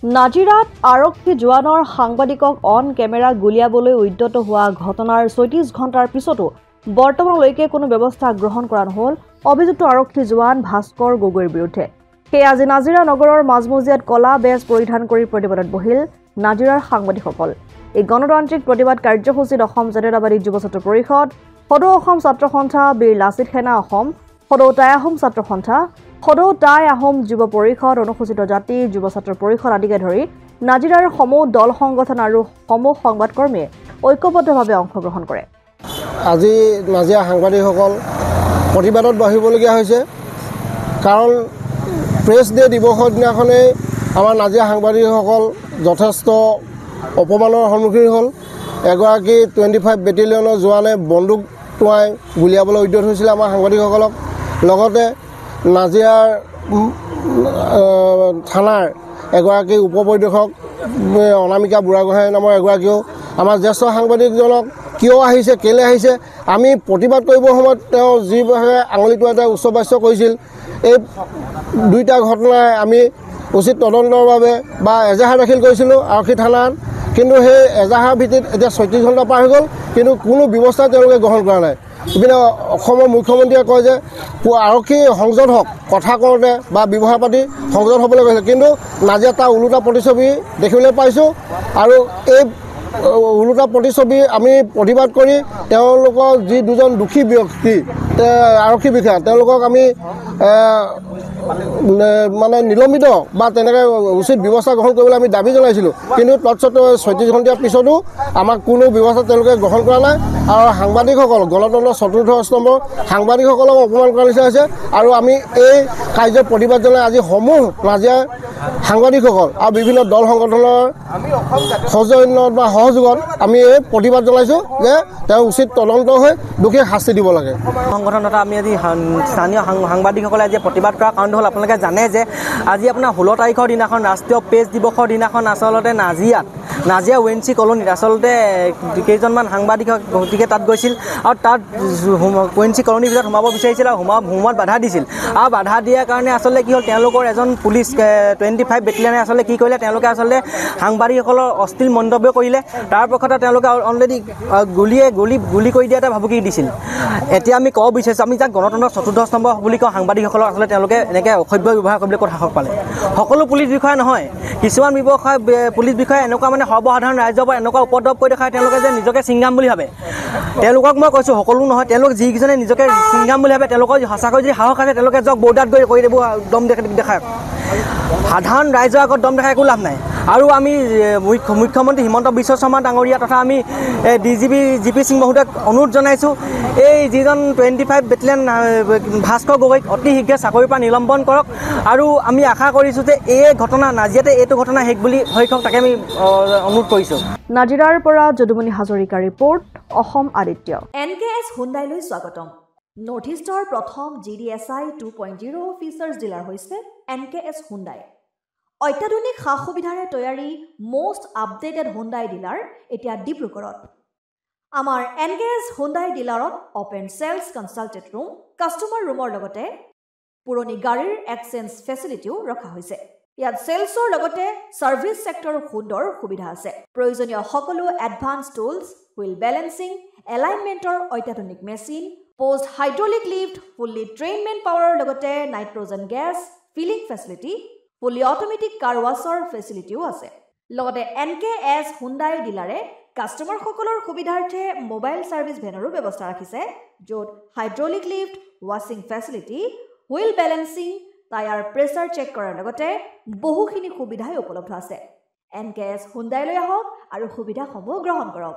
নাজিৰাত আৰক্ষী জোৱানৰ সাংবাদিকক অন কেমেৰা গুলিয়াবলৈ উদ্যত হোৱা ঘটনাৰ ৩৬ ঘণ্টাৰ পিছতো বৰ্তমানলৈকে কোনো ব্যৱস্থা গ্ৰহণ কৰা নহল অভিযুক্ত আৰক্ষী জোৱান ভাস্কৰ গগৈৰ বিৰুদ্ধে। আজি নাজিৰা নগৰৰ মাজমজিয়াত কলা বেজ পৰিধান কৰি প্ৰতিবাদত বহিল নাজিৰাৰ সাংবাদিকসকল। এই গণতান্ত্ৰিক প্ৰতিবাদ কাৰ্যসূচীত অসম জাতীয়তাবাদী যুৱ ছাত্ৰ পৰিষদ, সদৌ অসম ছাত্ৰ সন্থা, বীৰ লাচিত সেনা অসম, সদৌ টাই আহোম ছাত্ৰ সন্থা, সদৌ টাই আহোম যুৱ পৰিষদ, অনুসূচিত জাতি যুৱ ছাত্ৰ পৰিষদ আদিকে ধৰি নাজিৰাৰ সমূহ দল সংগঠন আৰু সমূহ সংবাদকৰ্মীয়ে ঐক্যবদ্ধভাৱে অংশগ্ৰহণ কৰে। আজি নাজিৰা সাংবাদিকসকল প্ৰতিবাদত বহিবলগীয়া হৈছে, কাৰণ প্ৰেছ ডে দিৱসৰ দিনাখনেই আমাৰ নাজিৰা সাংবাদিকসকল যথেষ্ট অপমানৰ সন্মুখীন হ'ল। এগৰাকী 25 বেটেলিয়নৰ জোৱানে বন্দুক টোৱাই গুলিয়াবলৈ উদ্যত হৈছিলে আমাৰ সাংবাদিকসকলক। লগতে নাজিৰাৰ থানাৰ এগৰাকী উপ পৰিদৰ্শক অনামিকা বুঢ়াগোহাঁই নামৰ এগৰাকীও আমাৰ জ্যেষ্ঠ সাংবাদিকজনক কিয় আহিছে, কেলৈ আহিছে, আমি প্ৰতিবাদ কৰিবৰ সময়ত তেওঁ যিভাৱে আঙুলিটো এটা উচ্চবাচ্য কৰিছিল, এই দুইটা ঘটনাই আমি উচিত তদন্তৰ বাবে বা এজাহাৰ দাখিল কৰিছিলোঁ আৰক্ষী থানাত। কিন্তু সেই এজাহাৰ ভিত্তিত এতিয়া ৩৬ ঘণ্টা পাৰ হৈ গ'ল, কিন্তু কোনো ব্যৱস্থা তেওঁলোকে গ্ৰহণ কৰা নাই। ইপিনে অসমৰ মুখ্যমন্ত্ৰীয়ে কয় যে আৰক্ষী সংযত হওক, কথা কওঁতে বা ব্যৱহাৰ পাতি সংযত হ'বলৈ কৈছে, কিন্তু নাজিৰাত তাৰ ওলোটা প্ৰতিচ্ছবি দেখিবলৈ পাইছোঁ। আৰু এই ওলোটা প্ৰতিচ্ছবি আমি প্ৰতিবাদ কৰি তেওঁলোকৰ যি দুজন দোষী ব্যক্তি আৰক্ষী বিষয়া, তেওঁলোকক আমি মানে নিলম্বিত বা তেনেকৈ উচিত ব্যৱস্থা গ্ৰহণ কৰিবলৈ আমি দাবী জনাইছিলোঁ। কিন্তু তৎসত্ত্বেও ৩৬ ঘণ্টাৰ পিছতো আমাক কোনো ব্যৱস্থা তেওঁলোকে গ্ৰহণ কৰা নাই। আৰু সাংবাদিকসকল, গণতন্ত্ৰৰ চতুৰ্থ স্তম্ভৰ সাংবাদিকসকলক অপমান কৰা নিচিনা হৈছে। আৰু আমি এই কাৰ্যৰ প্ৰতিবাদ জনাই আজি সমূহ নাজিৰাৰ সাংবাদিকসকল আৰু বিভিন্ন দল সংগঠনৰ সৌজন্যত বা সহযোগত আমি এই প্ৰতিবাদ জনাইছোঁ যে তেওঁ উচিত তদন্ত হৈ দোষীক শাস্তি দিব লাগে। সংগঠন তথা আমি আজি স্থানীয় সাংবাদিকসকলে আজি প্ৰতিবাদ কৰাৰ কাৰণ হ'ল, আপোনালোকে জানে যে আজি আপোনাৰ 16 তাৰিখৰ দিনাখন ৰাষ্ট্ৰীয় প্ৰেছ দিৱসৰ দিনাখন আচলতে নাজিৰা ONC কলনীত আচলতে কেইজনমান সাংবাদিক গতিকে তাত গৈছিল আৰু তাত ONC কলনীৰ ভিতৰত সোমাব বিচাৰিছিল আৰু সোমোৱাত বাধা দিছিল। আৰু বাধা দিয়াৰ কাৰণে আচলতে কি হ'ল, তেওঁলোকৰ এজন পুলিচ 25 বেটেলিয়নে আচলতে কি কৰিলে, তেওঁলোকে আচলতে সাংবাদিকসকলৰ অশ্লীল মন্তব্য কৰিলে। তাৰ পক্ষতে তেওঁলোকে অলৰেডি গুলি কৰি দিয়া এটা ভাবুকি দিছিল। এতিয়া আমি ক'ব বিচাৰিছোঁ, আমি যাক গণতন্ত্ৰৰ চতুৰ্থ স্তম্ভ বুলি কওঁ সাংবাদিকসকলৰ, আচলতে তেওঁলোকে এনেকৈ অসভ্য ব্যৱহাৰ কৰিবলৈ ক'ত সাহস পালে? সকলো পুলিচ বিষয়া নহয়, কিছুমান পুলিচ বিষয়া এনেকুৱা মানে সৰ্বসাধাৰণ ৰাইজৰ পৰা এনেকুৱা উপদ্ৰৱ কৰি দেখায়, তেওঁলোকে যে নিজকে ছিংগাম বুলি ভাবে। তেওঁলোকক মই কৈছোঁ, সকলো নহয়, তেওঁলোক যিকেইজনে নিজকে ছিংগাম বুলি ভাবে, তেওঁলোকৰ সঁচাকৈ যদি সাহস আছে তেওঁলোকে যাওক বৰ্ডাৰত গৈ কৰি দিব, দম দেখায়। সাধাৰণ ৰাইজৰ আগত দম দেখাই একো লাভ নাই। আৰু আমি মুখ্যমন্ত্ৰী হিমন্ত বিশ্ব শৰ্মা ডাঙৰীয়া তথা আমি DGP GP সিং মহোদয়ক অনুৰোধ জনাইছোঁ, এই যিজন 25 বেটেলিয়ন ভাস্কৰ গগৈক অতি শীঘ্ৰে চাকৰিৰ পৰা নিলম্বন কৰক। আৰু আমি আশা কৰিছোঁ যে এই ঘটনা নাজিৰাতে এইটো ঘটনা শেষ বুলি হৈ তাকে আমি অনুৰোধ কৰিছোঁ। নাজিৰাৰ পৰা যদুমণি হাজৰিকাৰ ৰিপৰ্ট, অসম আদিত্য। NKS হুণ্ডাইলৈ স্বাগতম। নৰ্থ ইষ্টৰ প্ৰথম GDSI 2.0 ফিচাৰ্ছ ডিলাৰ হৈছে NKS হুণ্ডাই। অত্যাধুনিক সা সুবিধাৰে তৈয়াৰী মষ্ট আপডেটেড হুণ্ডাই ডিলাৰ এতিয়া ডিব্ৰুগড়ত। আমাৰ NKS হুণ্ডাই ডিলাৰত open sales consulted room, customer ৰুমৰ লগতে পুৰণি গাড়ীৰ এক্সচেঞ্জ ফেচিলিটিও ৰখা হৈছে। ইয়াত চেলছৰ লগতে ছাৰ্ভিচ ছেক্টৰৰ সুন্দৰ সুবিধা আছে। প্ৰয়োজনীয় সকলো এডভান্স টুলছ, হুইল বেলেঞ্চিং, এলাইনমেণ্টৰ অত্যাধুনিক machine, post hydraulic lift, fully train men পাৱাৰৰ লগতে nitrogen gas filling facility, fully automatic car washer ফেচিলিটিও আছে। লগতে NKS হুণ্ডাই ডিলাৰে কাষ্টমাৰসকলৰ সুবিধাৰ্থে মোবাইল ছাৰ্ভিচ ভেনৰো ব্যৱস্থা ৰাখিছে, য'ত হাইড্ৰলিক লিফ্ট, ৱাশ্বিং facility, wheel balancing, tyre pressure check কৰাৰ লগতে বহুখিনি সুবিধাই উপলব্ধ আছে। NKS হুণ্ডাইলৈ আহক আৰু সুবিধাসমূহ গ্ৰহণ কৰক।